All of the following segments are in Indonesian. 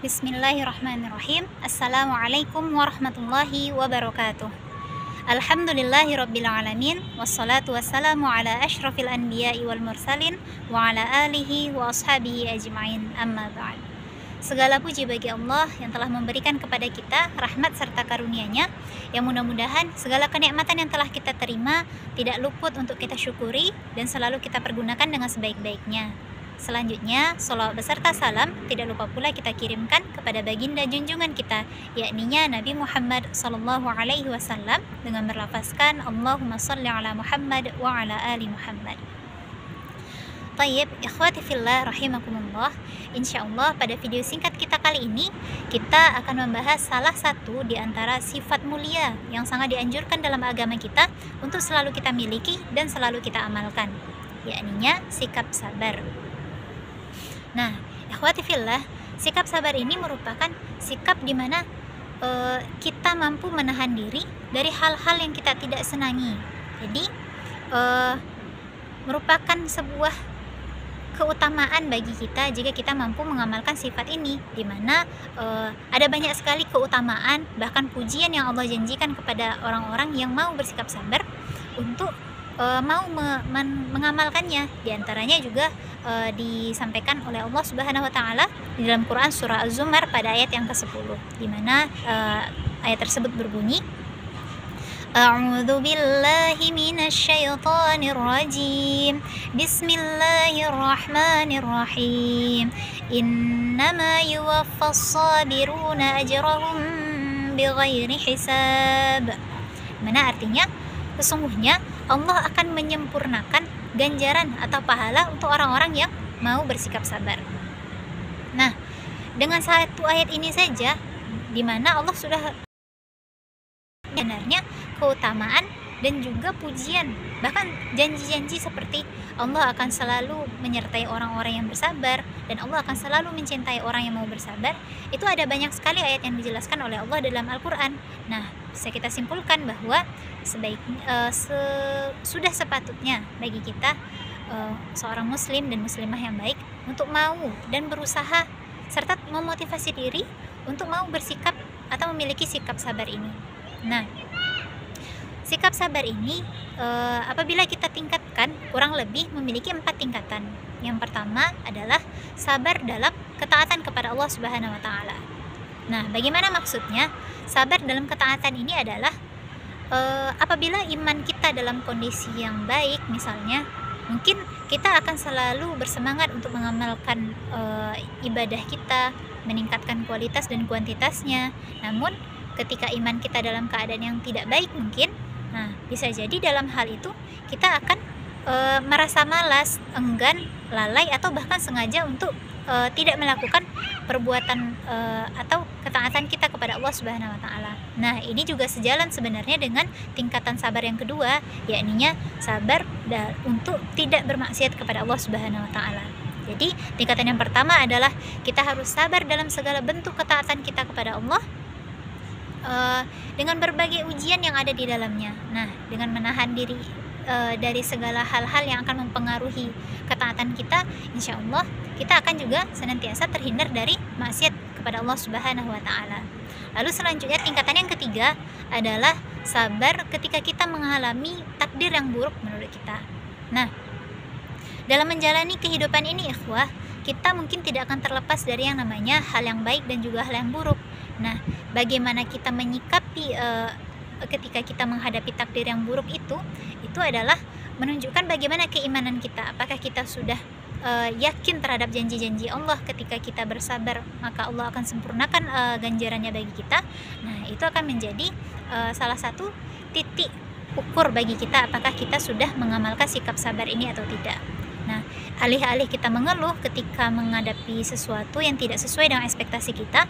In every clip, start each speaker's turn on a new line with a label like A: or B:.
A: Bismillahirrahmanirrahim. Assalamualaikum warahmatullahi wabarakatuh. Alhamdulillahirabbil alamin, wassalatu wassalamu ala asyrafil anbiya'i wal mursalin wa ala alihi wa ashabihi ajma'in, amma ba'd. Segala puji bagi Allah yang telah memberikan kepada kita rahmat serta karunia-Nya, yang mudah-mudahan segala kenikmatan yang telah kita terima tidak luput untuk kita syukuri dan selalu kita pergunakan dengan sebaik-baiknya. Selanjutnya, sholawat beserta salam tidak lupa pula kita kirimkan kepada baginda junjungan kita, yakninya Nabi Muhammad sallallahu alaihi wasallam, dengan berlafazkan Allahumma shalli ala Muhammad wa ala ali Muhammad. Tayyib, ikhwati fillah rahimakumullah. Insyaallah pada video singkat kita kali ini kita akan membahas salah satu di antara sifat mulia yang sangat dianjurkan dalam agama kita untuk selalu kita miliki dan selalu kita amalkan, yakninya sikap sabar. Nah, ikhwati fillah, sikap sabar ini merupakan sikap di mana kita mampu menahan diri dari hal-hal yang kita tidak senangi. Jadi merupakan sebuah keutamaan bagi kita jika kita mampu mengamalkan sifat ini, di mana ada banyak sekali keutamaan bahkan pujian yang Allah janjikan kepada orang-orang yang mau bersikap sabar untuk mau mengamalkannya. Di antaranya juga disampaikan oleh Allah Subhanahu wa taala di dalam Quran surah Az-Zumar pada ayat yang ke-10, di mana ayat tersebut berbunyi, A'udzu billahi minasyaitonir rajim. Bismillahirrahmanirrahim. Innama yuwaffas sabiruna ajrahum bighairi hisab. Mana artinya, sesungguhnya Allah akan menyempurnakan ganjaran atau pahala untuk orang-orang yang mau bersikap sabar. Nah, dengan satu ayat ini saja, di mana Allah sudah benarnya keutamaan dan juga pujian, bahkan janji-janji seperti Allah akan selalu menyertai orang-orang yang bersabar dan Allah akan selalu mencintai orang yang mau bersabar. Itu ada banyak sekali ayat yang dijelaskan oleh Allah dalam Al-Quran. Nah, bisa kita simpulkan bahwa sudah sepatutnya bagi kita seorang muslim dan muslimah yang baik untuk mau dan berusaha serta memotivasi diri untuk mau bersikap atau memiliki sikap sabar ini. Nah, sikap sabar ini apabila kita tingkatkan kurang lebih memiliki 4 tingkatan. Yang pertama adalah sabar dalam ketaatan kepada Allah Subhanahu wa taala. Nah, bagaimana maksudnya? Sabar dalam ketaatan ini adalah apabila iman kita dalam kondisi yang baik, misalnya mungkin kita akan selalu bersemangat untuk mengamalkan ibadah kita, meningkatkan kualitas dan kuantitasnya. Namun ketika iman kita dalam keadaan yang tidak baik mungkin, nah bisa jadi dalam hal itu kita akan merasa malas, enggan, lalai, atau bahkan sengaja untuk tidak melakukan perbuatan atau ketaatan kita kepada Allah Subhanahu wa taala. Nah, ini juga sejalan sebenarnya dengan tingkatan sabar yang kedua, yakninya sabar untuk tidak bermaksiat kepada Allah Subhanahu wa taala. Jadi, tingkatan yang pertama adalah kita harus sabar dalam segala bentuk ketaatan kita kepada Allah dengan berbagai ujian yang ada di dalamnya. Nah, dengan menahan diri dari segala hal-hal yang akan mempengaruhi ketaatan kita, insya Allah kita akan juga senantiasa terhindar dari maksiat kepada Allah Subhanahu wa taala. Lalu selanjutnya tingkatan yang ketiga adalah sabar ketika kita mengalami takdir yang buruk menurut kita. Nah, dalam menjalani kehidupan ini, ikhwah, kita mungkin tidak akan terlepas dari yang namanya hal yang baik dan juga hal yang buruk. Nah, bagaimana kita menyikapi ketika kita menghadapi takdir yang buruk itu adalah menunjukkan bagaimana keimanan kita. Apakah kita sudah yakin terhadap janji-janji Allah ketika kita bersabar, maka Allah akan sempurnakan ganjarannya bagi kita. Nah, itu akan menjadi salah satu titik ukur bagi kita apakah kita sudah mengamalkan sikap sabar ini atau tidak. Nah, alih-alih kita mengeluh ketika menghadapi sesuatu yang tidak sesuai dengan ekspektasi kita,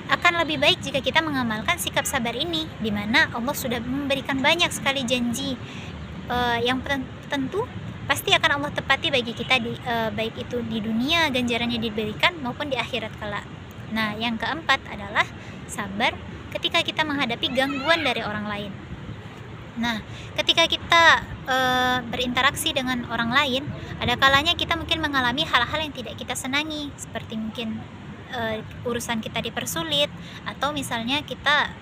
A: akan lebih baik jika kita mengamalkan sikap sabar ini, di mana Allah sudah memberikan banyak sekali janji yang tentu pasti akan Allah tepati bagi kita, baik itu di dunia ganjarannya diberikan maupun di akhirat kelak. Nah, yang keempat adalah sabar ketika kita menghadapi gangguan dari orang lain. Nah, ketika kita berinteraksi dengan orang lain, ada kalanya kita mungkin mengalami hal-hal yang tidak kita senangi, seperti mungkin urusan kita dipersulit, atau misalnya kita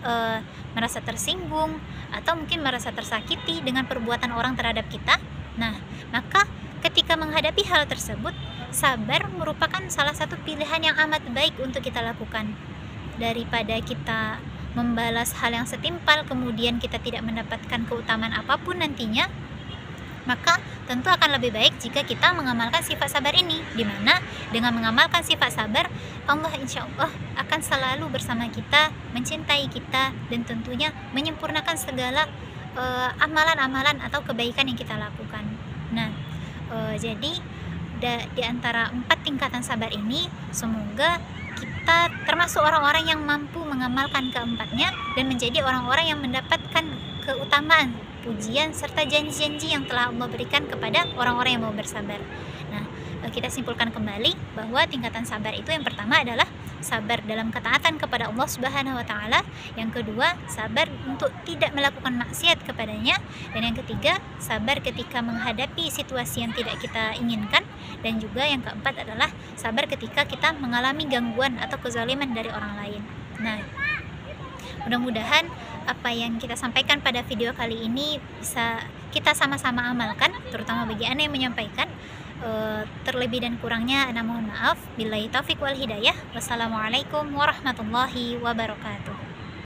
A: merasa tersinggung atau mungkin merasa tersakiti dengan perbuatan orang terhadap kita. Nah, maka ketika menghadapi hal tersebut, sabar merupakan salah satu pilihan yang amat baik untuk kita lakukan. Daripada kita membalas hal yang setimpal kemudian kita tidak mendapatkan keutamaan apapun nantinya, maka tentu akan lebih baik jika kita mengamalkan sifat sabar ini, dimana dengan mengamalkan sifat sabar, Allah insya Allah akan selalu bersama kita, mencintai kita, dan tentunya menyempurnakan segala amalan-amalan atau kebaikan yang kita lakukan. Nah, jadi di antara 4 tingkatan sabar ini, semoga kita termasuk orang-orang yang mampu mengamalkan keempatnya dan menjadi orang-orang yang mendapatkan keutamaan, pujian, serta janji-janji yang telah Allah berikan kepada orang-orang yang mau bersabar. Nah, kita simpulkan kembali bahwa tingkatan sabar itu yang pertama adalah sabar dalam ketaatan kepada Allah Subhanahu wa taala, yang kedua sabar untuk tidak melakukan maksiat kepadanya, dan yang ketiga sabar ketika menghadapi situasi yang tidak kita inginkan, dan juga yang keempat adalah sabar ketika kita mengalami gangguan atau kezaliman dari orang lain. Nah, mudah-mudahan apa yang kita sampaikan pada video kali ini bisa kita sama-sama amalkan, terutama bagi Anda yang menyampaikan. Terlebih dan kurangnya Ana mohon maaf. Billahi taufiq wal hidayah. Wassalamualaikum warahmatullahi wabarakatuh.